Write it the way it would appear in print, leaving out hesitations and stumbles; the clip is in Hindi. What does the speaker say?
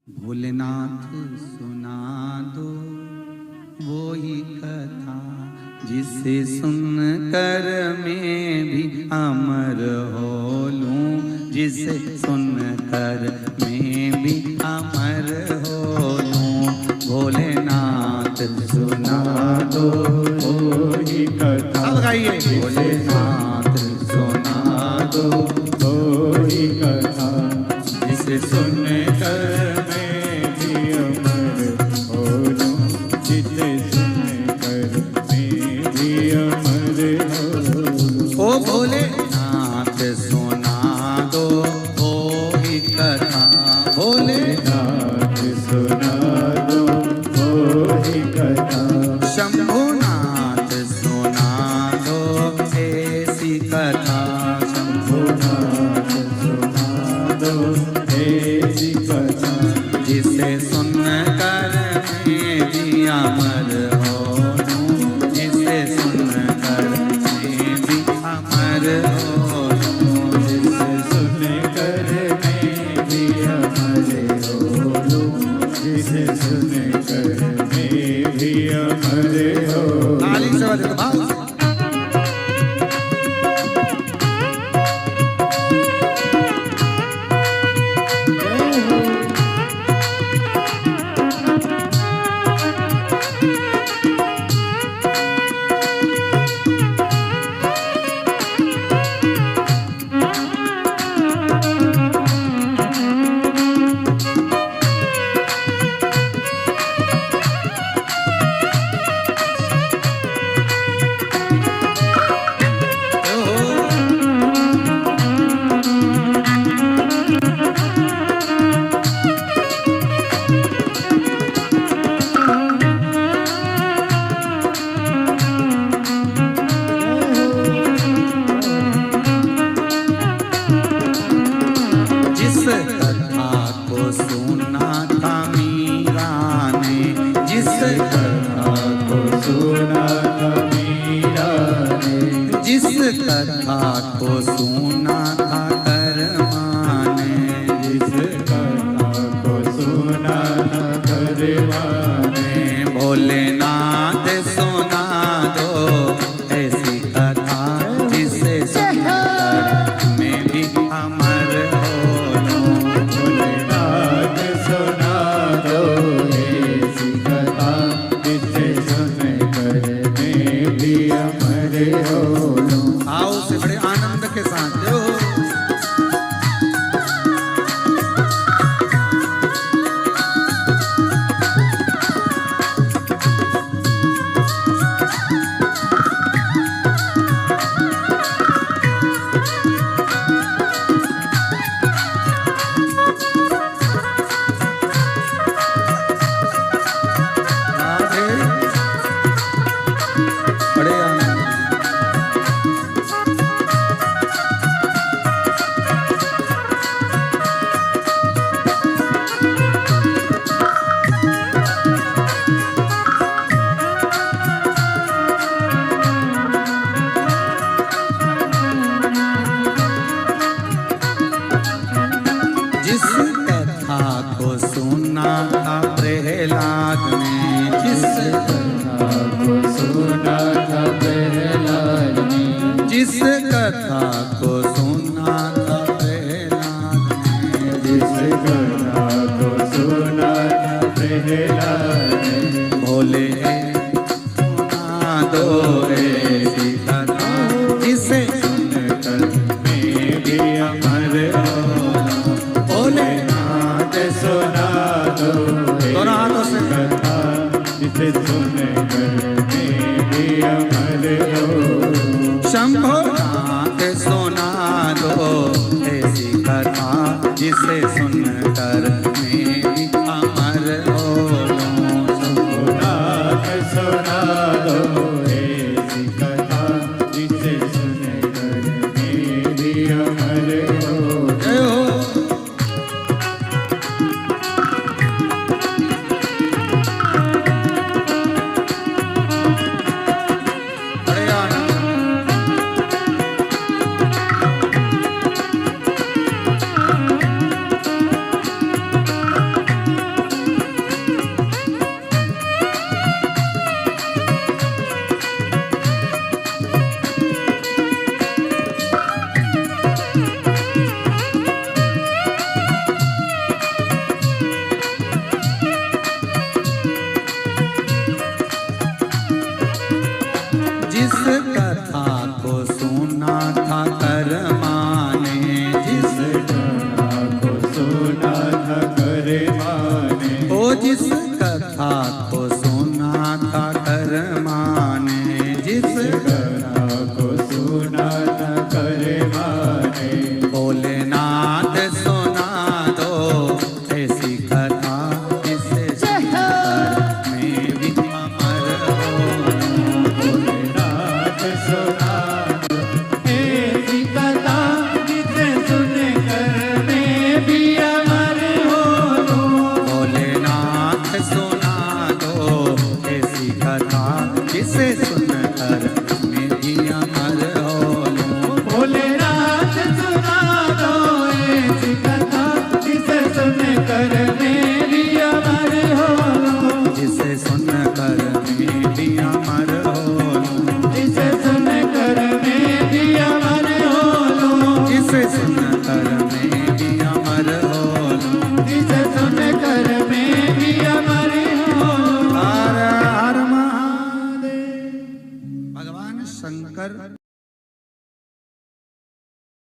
भोलेनाथ सुना दो वो ही कथा जिसे सुनकर मैं भी अमर हो लूं, जिसे सुनकर मैं भी अमर हो लूं। भोलेनाथ सुना दो वो ही कथा, सब गाइए। भोलेनाथ सुना दो वो ही कथा जिसे सुनकर मैं भी अमर हो लूं, जिसे सुनकर मैं भी अमर हो लूं। ओ भोलेनाथ सुना दो वो ही कथा, भोलेनाथ सुना दो वो ही कथा। शंभुनाथ सुना दो ऐसी कथा, शंभुनाथ सुना दो ऐसी कथा जिसे सुनकर मैं भी अमर हो लूं, जिसे सुनकर मैं भी अमर हो लूं, जिसे सुनकर मैं भी अमर हो लूं, जिसे सुनकर मैं भी अमर हो लूं। ताली से बजाते भाव से। जिस कथा को सुना था कर्मा ने, जिस कथा को सुना था कर्मा ने। भोलेनाथ सुना दो ऐसी कथा जिसे सुनकर मैं भी अमर हो लूं। भोलेनाथ सुना दो ऐसी कथा जिसे सुनकर मैं भी अमर हो लूं। आओ से बड़े आनंद के साथ जो प्रहलाद ने, जिस कथा को सुना था प्रहलाद ने, जिस कथा को सुना था प्रहलाद ने, जिस कथा को सुना था प्रहलाद ने। भोले सुना दो ऐसी कथा जिसे सुनकर मैं भी अमर हो लूं। भोलेनाथ सुना दो दोनों हाथों से कथा जिसे सुनकर मैं भी अमर हो। शंभुनाथ सुना दो ऐसी कथा जिसे सुनकर मैं भी अमर हो लूं। शंभुनाथ सुना दो ऐसी कथा जिसे सुनकर मैं भी अमर हो। जय हो। जिस कथा को